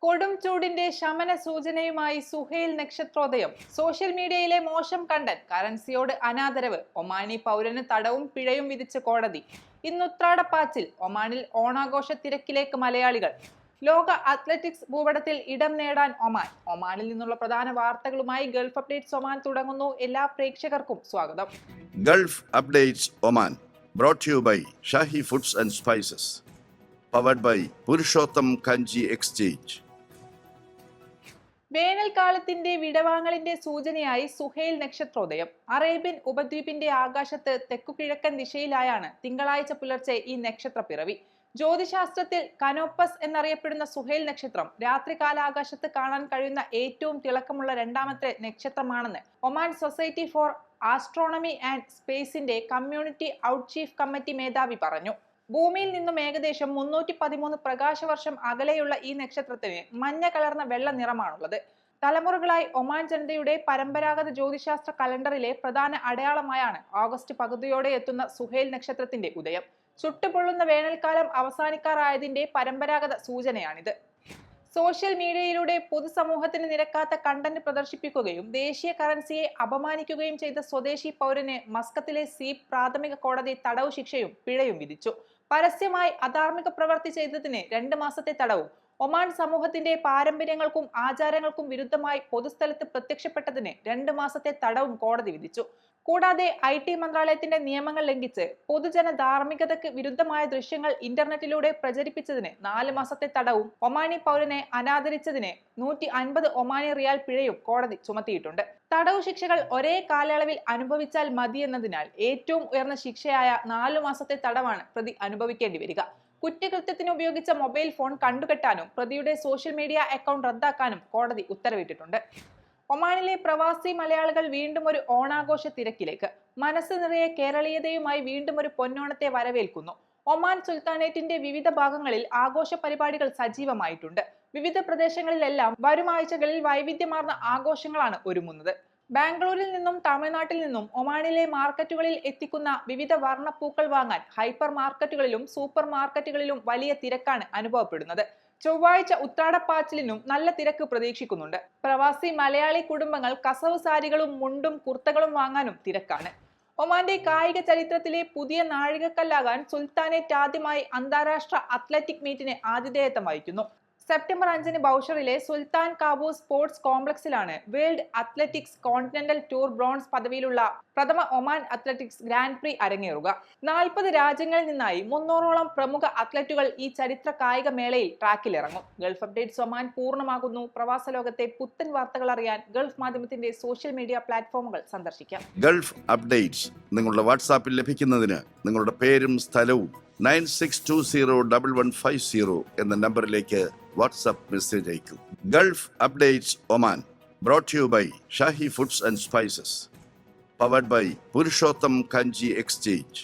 കൊടും ചൂടിന്റെ ശമന സൂചനയുമായി സുഹൈൽ നക്ഷത്രോദയം. സോഷ്യൽ മീഡിയയിലെ മോശം കണ്ടന്റ്, കറൻസിയോട് അനാദരവ്, ഒമാനി പൗരന് തടവും പിഴയും വിധിച്ച് കോടതി. ഇന്നുത്രാടപ്പാച്ചിൽ, ഒമാനിൽ ഓണാഘോഷ തിരക്കിലേക്ക് മലയാളികൾ. ലോക അത്ലറ്റിക്സ് ഭൂപടത്തിൽ ഇടം നേടാൻ ഒമാൻ. ഒമാനിൽ നിന്നുള്ള പ്രധാന വാർത്തകളുമായി ഗൾഫ് അപ്ഡേറ്റ്സ് ഒമാൻ തുടങ്ങുന്നു. എല്ലാ പ്രേക്ഷകർക്കും സ്വാഗതം. Gulf updates Oman brought to you by Shahi foods and spices, powered by Purushottam Kanji exchange. വേനൽക്കാലത്തിന്റെ വിടവാങ്ങലിന്റെ സൂചനയായി സുഹൈൽ നക്ഷത്രോദയം. അറേബ്യൻ ഉപദ്വീപിന്റെ ആകാശത്ത് തെക്കുകിഴക്കൻ ദിശയിലായാണ് തിങ്കളാഴ്ച പുലർച്ചെ ഈ നക്ഷത്ര പിറവി. ജ്യോതിശാസ്ത്രത്തിൽ കനോപ്പസ് എന്നറിയപ്പെടുന്ന സുഹൈൽ നക്ഷത്രം രാത്രികാലാകാശത്ത് കാണാൻ കഴിയുന്ന ഏറ്റവും തിളക്കമുള്ള രണ്ടാമത്തെ നക്ഷത്രമാണെന്ന് Oman society for astronomy and സ്പേസിന്റെ കമ്മ്യൂണിറ്റി ഔട്ട് ചീഫ് കമ്മിറ്റി മേധാവി പറഞ്ഞു. ഭൂമിയിൽ നിന്നും ഏകദേശം 313 പ്രകാശവർഷം അകലെയുള്ള ഈ നക്ഷത്രത്തിന് മഞ്ഞ കലർന്ന വെള്ള നിറമാണുള്ളത്. തലമുറകളായി ഒമാൻ ജനതയുടെ പരമ്പരാഗത ജ്യോതിശാസ്ത്ര കലണ്ടറിലെ പ്രധാന അടയാളമായാണ് ഓഗസ്റ്റ് പകുതിയോടെ എത്തുന്ന സുഹൈൽ നക്ഷത്രത്തിന്റെ ഉദയം. ചുട്ടുപൊള്ളുന്ന വേനൽക്കാലം അവസാനിക്കാറായതിന്റെ പരമ്പരാഗത സൂചനയാണിത്. സോഷ്യൽ മീഡിയയിലൂടെ പൊതുസമൂഹത്തിന് നിരക്കാത്ത കണ്ടന്റ് പ്രദർശിപ്പിക്കുകയും ദേശീയ കറൻസിയെ അപമാനിക്കുകയും ചെയ്ത സ്വദേശി പൗരന് മസ്കത്തിലെ സീപ് പ്രാഥമിക കോടതി തടവ് ശിക്ഷയും പിഴയും വിധിച്ചു. പരസ്യമായി അധാർമിക പ്രവൃത്തി ചെയ്തതിന് 2 മാസത്തെ തടവും ഒമാൻ സമൂഹത്തിന്റെ പാരമ്പര്യങ്ങൾക്കും ആചാരങ്ങൾക്കും വിരുദ്ധമായി പൊതുസ്ഥലത്ത് പ്രത്യക്ഷപ്പെട്ടതിന് 2 മാസത്തെ തടവും കോടതി വിധിച്ചു. കൂടാതെ IT മന്ത്രാലയത്തിന്റെ നിയമങ്ങൾ ലംഘിച്ച് പൊതുജന ധാർമ്മികതയ്ക്ക് വിരുദ്ധമായ ദൃശ്യങ്ങൾ ഇന്റർനെറ്റിലൂടെ പ്രചരിപ്പിച്ചതിന് 4 മാസത്തെ തടവും ഒമാനി പൗരനെ അനാദരിച്ചതിന് 150 ഒമാനി റിയാൽ പിഴയും കോടതി ചുമത്തിയിട്ടുണ്ട്. തടവു ശിക്ഷകൾ ഒരേ കാലയളവിൽ അനുഭവിച്ചാൽ മതിയെന്നതിനാൽ ഏറ്റവും ഉയർന്ന ശിക്ഷയായ 4 മാസത്തെ തടവാണ് പ്രതി അനുഭവിക്കേണ്ടി വരിക. കുറ്റകൃത്യത്തിന് ഉപയോഗിച്ച മൊബൈൽ ഫോൺ കണ്ടുകെട്ടാനും പ്രതിയുടെ സോഷ്യൽ മീഡിയ അക്കൗണ്ട് റദ്ദാക്കാനും കോടതി ഉത്തരവിട്ടിട്ടുണ്ട്. ഒമാനിലെ പ്രവാസി മലയാളികൾ വീണ്ടും ഒരു ഓണാഘോഷ തിരക്കിലേക്ക്. മനസ്സ് നിറയെ കേരളീയതയുമായി വീണ്ടും ഒരു പൊന്നോണത്തെ വരവേൽക്കുന്നു. ഒമാൻ സുൽത്താനേറ്റിന്റെ വിവിധ ഭാഗങ്ങളിൽ ആഘോഷ പരിപാടികൾ സജീവമായിട്ടുണ്ട്. വിവിധ പ്രദേശങ്ങളിലെല്ലാം വരും ആഴ്ചകളിൽ വൈവിധ്യമാർന്ന ആഘോഷങ്ങളാണ് ഒരുങ്ങുന്നത്. ബാംഗ്ലൂരിൽ നിന്നും തമിഴ്നാട്ടിൽ നിന്നും ഒമാനിലെ മാർക്കറ്റുകളിൽ എത്തിക്കുന്ന വിവിധ വർണ്ണപ്പൂക്കൾ വാങ്ങാൻ ഹൈപ്പർ മാർക്കറ്റുകളിലും സൂപ്പർ മാർക്കറ്റുകളിലും വലിയ തിരക്കാണ് അനുഭവപ്പെടുന്നത്. ചൊവ്വാഴ്ച ഉത്രാടപ്പാച്ചിലിനും നല്ല തിരക്ക് പ്രതീക്ഷിക്കുന്നുണ്ട്. പ്രവാസി മലയാളി കുടുംബങ്ങൾ കസവ് സാരികളും മുണ്ടും കുർത്തകളും വാങ്ങാനും തിരക്കാണ്. ഒമാന്റെ കായിക ചരിത്രത്തിലെ പുതിയ നാഴികക്കല്ലാകാൻ സുൽത്താനേറ്റ് ആദ്യമായി അന്താരാഷ്ട്ര അത്ലറ്റിക് മീറ്റിന് ആതിഥേയത്വം വഹിക്കുന്നു. സെപ്റ്റംബർ 5-ന് ബൗഷറിലെ സുൽത്താൻ കാബൂസ് സ്പോർട്സ് കോംപ്ലക്സിലാണ് world athletics continental tour bronze പദവിയിലുള്ള പ്രഥമ ഒമാൻ അത്ലറ്റിക്സ് ഗ്രാൻഡ് പ്രീ അരങ്ങേറുക. 40 രാജ്യങ്ങളിൽ നിന്നായി 300ഓളം പ്രമുഖ അത്ലറ്റുകൾ ഈ ചരിത്ര കായിക മേളയിൽ ട്രാക്കിലിറങ്ങും. ഗൾഫ് അപ്ഡേറ്റ്സ് ഒമാൻ പൂർണ്ണമാകുന്നു. പ്രവാസ ലോകത്തെ പുത്തൻ വാർത്തകൾ അറിയാൻ ഗൾഫ് മാധ്യമത്തിന്റെ സോഷ്യൽ മീഡിയ പ്ലാറ്റ്ഫോമുകൾ സന്ദർശിക്കാം. ഗൾഫ് അപ്ഡേറ്റ്സ് നിങ്ങളുടെ വാട്സാപ്പിൽ ലഭിക്കുന്നതിന് നിങ്ങളുടെ പേരും സ്ഥലവും 96201150 എന്ന നമ്പറിലേക്ക് വാട്സാപ്പ് മെസ്സേജ് അയക്കൂ. Gulf updates Oman brought to you by Shahi foods and spices, powered by Purushottam Kanji exchange.